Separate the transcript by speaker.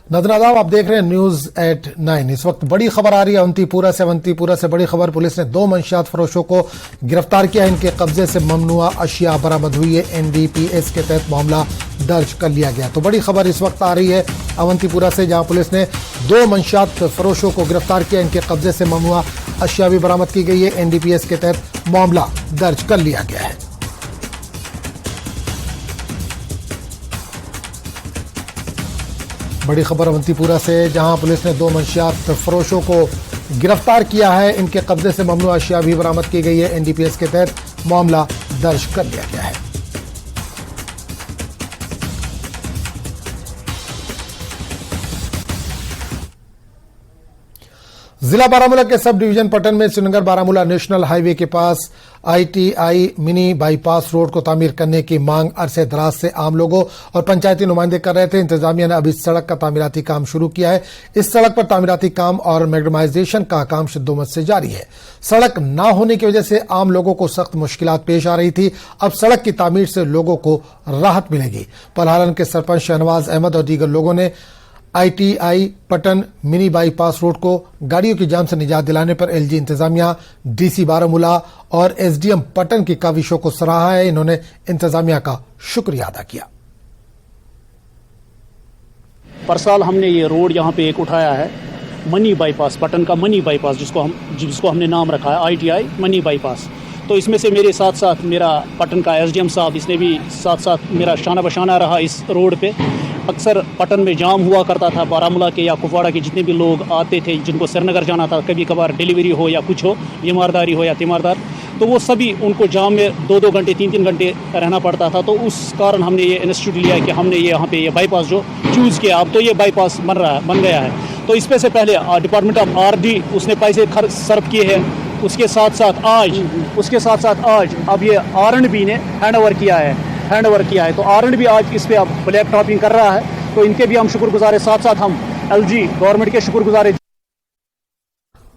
Speaker 1: नदनादाब आप देख रहे हैं न्यूज एट 9। इस वक्त बड़ी खबर आ रही है अवंतीपुरा से बड़ी खबर। पुलिस ने 2 मंशियात फरोशों को गिरफ्तार किया। इनके कब्जे से ममनुआ अशिया बरामद हुई है। NDPS के तहत मामला दर्ज कर लिया गया। तो बड़ी खबर इस वक्त आ रही है अवंतीपुरा से, जहां पुलिस ने 2 मंशियात फरोशों को गिरफ्तार किया। इनके कब्जे से ममनुआ अशिया भी बरामद की गई है। NDPS के तहत मामला दर्ज कर लिया गया है। बड़ी खबर अवंतीपुरा से, जहां पुलिस ने 2 मंशियात फरोशों को गिरफ्तार किया है। इनके कब्जे से ममनुआ अशिया भी बरामद की गई है। NDPS के तहत मामला दर्ज कर लिया गया है। जिला बारामूला के सब डिवीजन पटन में श्रीनगर बारामूला नेशनल हाईवे के पास ITI मिनी बाईपास रोड को तामीर करने की मांग अरसे दराज से आम लोगों और पंचायती नुमाइंदे कर रहे थे। इंतजामिया ने अब इस सड़क का तामीराती काम शुरू किया है। इस सड़क पर तामीराती काम और मैग्नेटाइजेशन का काम शिद्दोमत से जारी है। सड़क न होने की वजह से आम लोगों को सख्त मुश्किलात पेश आ रही थी। अब सड़क की तामीर से लोगों को राहत मिलेगी। पलहारन के सरपंच शहनवाज अहमद और दीगर लोगों ने ITI Patan mini bypass road को गाड़ियों की जाम से निजात दिलाने पर LG इंतजामिया, DC बारामूला और SDM पटन की काविशों को सराहा है। इन्होंने इंतजामिया का शुक्रिया अदा किया।
Speaker 2: पर साल हमने ये रोड यहाँ पे एक उठाया है, मनी बाईपास, पटन का मनी बाईपास, जिसको हमने नाम रखा है ITI मनी बाईपास। तो इसमें से मेरे साथ साथ मेरा पटन का SDM साहब, इसने भी साथ साथ मेरा शाना बशाना रहा इस रोड पे। अक्सर पटन में जाम हुआ करता था। बारामूला के या कुपवाड़ा के जितने भी लोग आते थे, जिनको श्रीनगर जाना था, कभी कभार डिलीवरी हो या कुछ हो, बीमारदारी हो या तीमारदार, तो वो सभी उनको जाम में 2-2 घंटे 3-3 घंटे रहना पड़ता था। तो उस कारण हमने ये इंस्टीट्यूट लिया कि हमने ये यहाँ पे ये बाईपास जो चूज़ किया। अब तो ये बाईपास बन गया है। तो इसमें से पहले डिपार्टमेंट ऑफ RD उसने पैसे सर्व किए हैं। उसके साथ साथ आज अब ये R&B ने हैंड ओवर किया है। तो R&B आज इस पे अब ब्लैक टॉपिंग कर रहा है। तो इनके भी हम शुक्रगुजार है। साथ साथ हम LG गवर्नमेंट के शुक्रगुजार है।